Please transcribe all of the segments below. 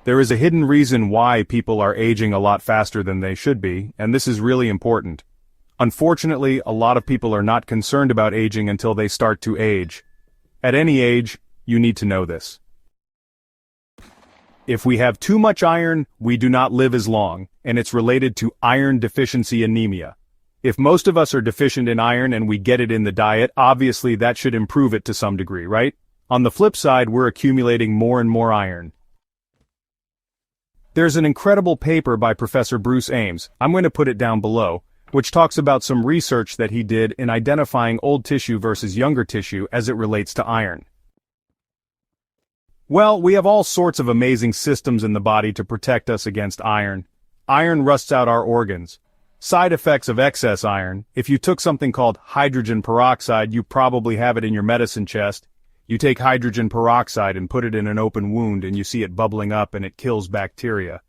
There is a hidden reason why people are aging a lot faster than they should be, and this is really important. Unfortunately, a lot of people are not concerned about aging until they start to age. At any age, you need to know this. If we have too much iron, we do not live as long, and it's related to iron deficiency anemia. If most of us are deficient in iron and we get it in the diet, obviously that should improve it to some degree, right? On the flip side, we're accumulating more and more iron. There's an incredible paper by Professor Bruce Ames, I'm going to put it down below, which talks about some research that he did in identifying old tissue versus younger tissue as it relates to iron. Well, we have all sorts of amazing systems in the body to protect us against iron. Iron rusts out our organs. Side effects of excess iron: if you took something called hydrogen peroxide, you probably have it in your medicine chest. You take hydrogen peroxide and put it in an open wound and you see it bubbling up and it kills bacteria.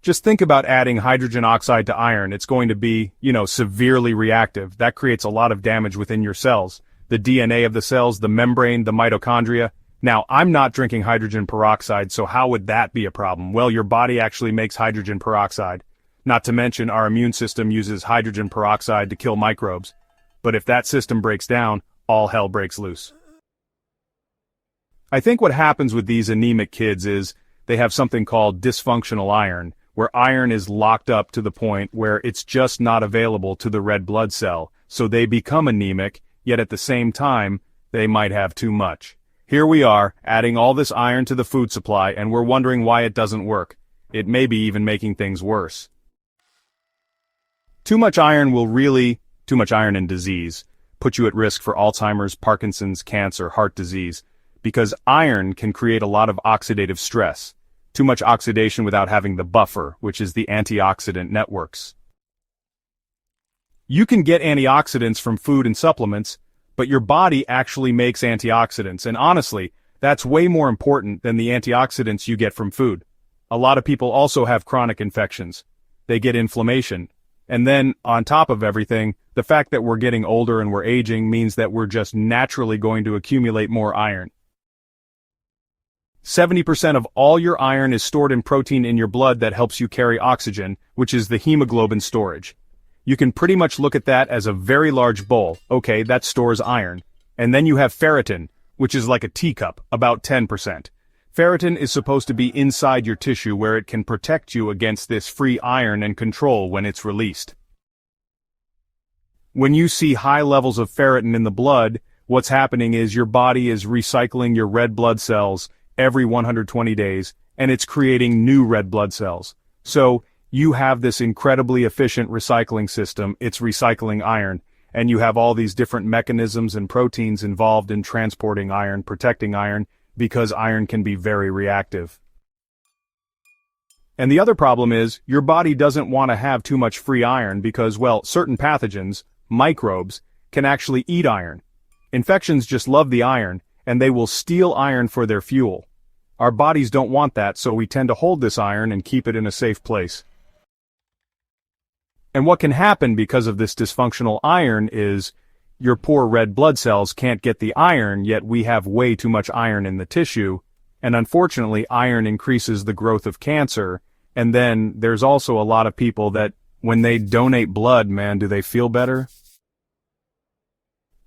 Just think about adding hydrogen oxide to iron. It's going to be, severely reactive. That creates a lot of damage within your cells. The DNA of the cells, the membrane, the mitochondria. Now, I'm not drinking hydrogen peroxide, so how would that be a problem? Well, your body actually makes hydrogen peroxide. Not to mention, our immune system uses hydrogen peroxide to kill microbes. But if that system breaks down, all hell breaks loose. I think what happens with these anemic kids is they have something called dysfunctional iron, where iron is locked up to the point where it's just not available to the red blood cell, so they become anemic, yet at the same time, they might have too much. Here we are, adding all this iron to the food supply, and we're wondering why it doesn't work. It may be even making things worse. Too much iron and disease, put you at risk for Alzheimer's, Parkinson's, cancer, heart disease, because iron can create a lot of oxidative stress. Too much oxidation without having the buffer, which is the antioxidant networks. You can get antioxidants from food and supplements, but your body actually makes antioxidants, and honestly, that's way more important than the antioxidants you get from food. A lot of people also have chronic infections. They get inflammation. And then, on top of everything, the fact that we're getting older and we're aging means that we're just naturally going to accumulate more iron. 70% of all your iron is stored in protein in your blood that helps you carry oxygen, which is the hemoglobin storage. You can pretty much look at that as a very large bowl. Okay, that stores iron. And then you have ferritin, which is like a teacup, about 10%. Ferritin is supposed to be inside your tissue where it can protect you against this free iron and control when it's released. When you see high levels of ferritin in the blood, what's happening is your body is recycling your red blood cells every 120 days, and it's creating new red blood cells. So, you have this incredibly efficient recycling system, it's recycling iron, and you have all these different mechanisms and proteins involved in transporting iron, protecting iron, because iron can be very reactive. And the other problem is, your body doesn't want to have too much free iron because, well, certain pathogens, microbes, can actually eat iron. Infections just love the iron, and they will steal iron for their fuel. Our bodies don't want that, so we tend to hold this iron and keep it in a safe place. And what can happen because of this dysfunctional iron is, your poor red blood cells can't get the iron, yet we have way too much iron in the tissue, and unfortunately iron increases the growth of cancer, and then there's also a lot of people that, when they donate blood, man, do they feel better?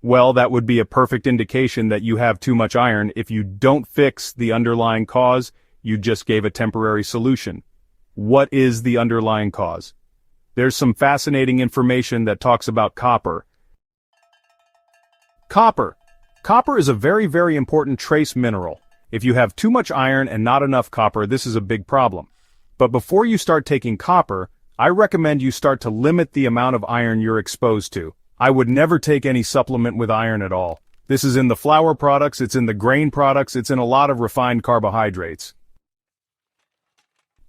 Well, that would be a perfect indication that you have too much iron. If you don't fix the underlying cause, you just gave a temporary solution. What is the underlying cause? There's some fascinating information that talks about copper. Copper. Copper is a very, very important trace mineral. If you have too much iron and not enough copper, this is a big problem. But before you start taking copper, I recommend you start to limit the amount of iron you're exposed to. I would never take any supplement with iron at all. This is in the flour products, it's in the grain products, it's in a lot of refined carbohydrates.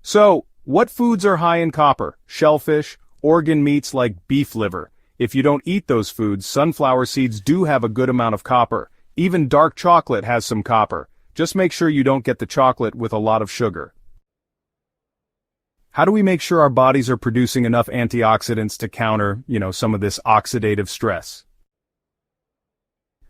So, what foods are high in copper? Shellfish, organ meats like beef liver. If you don't eat those foods, sunflower seeds do have a good amount of copper. Even dark chocolate has some copper. Just make sure you don't get the chocolate with a lot of sugar. How do we make sure our bodies are producing enough antioxidants to counter, some of this oxidative stress?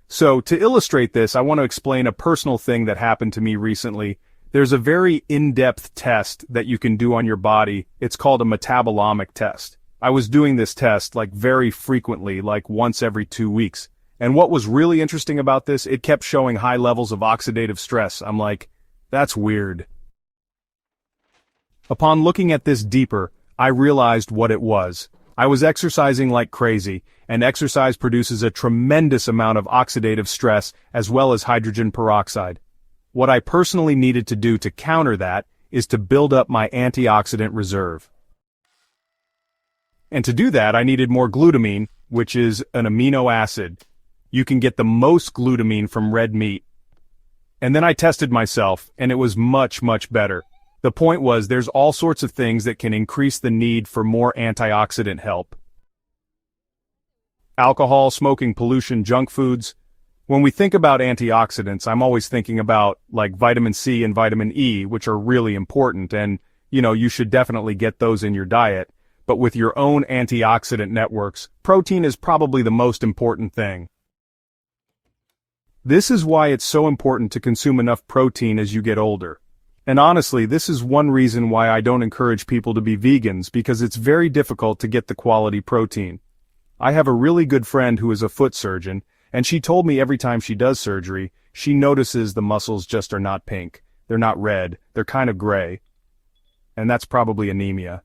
So, to illustrate this, I want to explain a personal thing that happened to me recently. There's a very in-depth test that you can do on your body. It's called a metabolomic test. I was doing this test like very frequently, like once every 2 weeks. And what was really interesting about this, it kept showing high levels of oxidative stress. I'm like, that's weird. Upon looking at this deeper, I realized what it was. I was exercising like crazy, and exercise produces a tremendous amount of oxidative stress as well as hydrogen peroxide. What I personally needed to do to counter that is to build up my antioxidant reserve. And to do that, I needed more glutamine, which is an amino acid. You can get the most glutamine from red meat. And then I tested myself, and it was much, much better. The point was there's all sorts of things that can increase the need for more antioxidant help. Alcohol, smoking, pollution, junk foods. When we think about antioxidants, I'm always thinking about like vitamin C and vitamin E, which are really important, and you should definitely get those in your diet. But with your own antioxidant networks, protein is probably the most important thing. This is why it's so important to consume enough protein as you get older. And honestly, this is one reason why I don't encourage people to be vegans, because it's very difficult to get the quality protein. I have a really good friend who is a foot surgeon, and she told me every time she does surgery, she notices the muscles just are not pink. They're not red, they're kind of gray. And that's probably anemia.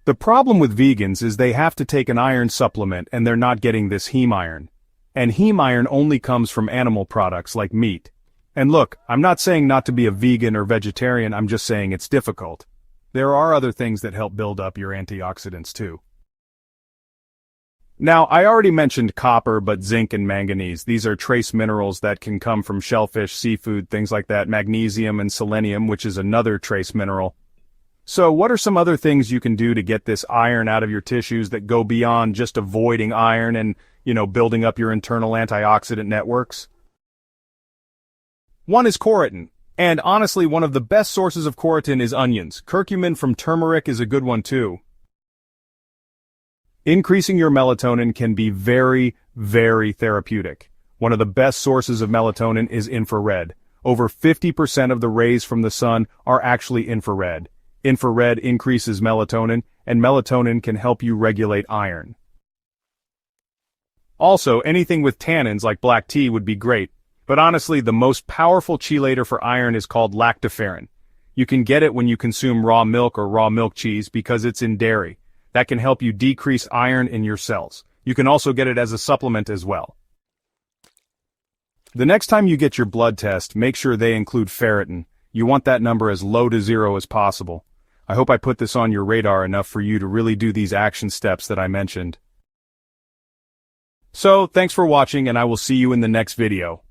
The problem with vegans is they have to take an iron supplement and they're not getting this heme iron. And heme iron only comes from animal products like meat. And look, I'm not saying not to be a vegan or vegetarian, I'm just saying it's difficult. There are other things that help build up your antioxidants too. Now, I already mentioned copper, but zinc and manganese. These are trace minerals that can come from shellfish, seafood, things like that. Magnesium and selenium, which is another trace mineral. So what are some other things you can do to get this iron out of your tissues that go beyond just avoiding iron and, building up your internal antioxidant networks? One is Coratin. And honestly, one of the best sources of Coratin is onions. Curcumin from turmeric is a good one too. Increasing your melatonin can be very, very therapeutic. One of the best sources of melatonin is infrared. Over 50% of the rays from the sun are actually infrared. Infrared increases melatonin, and melatonin can help you regulate iron. Also, anything with tannins like black tea would be great. But honestly, the most powerful chelator for iron is called lactoferrin. You can get it when you consume raw milk or raw milk cheese because it's in dairy. That can help you decrease iron in your cells. You can also get it as a supplement as well. The next time you get your blood test, make sure they include ferritin. You want that number as low to 0 as possible. I hope I put this on your radar enough for you to really do these action steps that I mentioned. So, thanks for watching, and I will see you in the next video.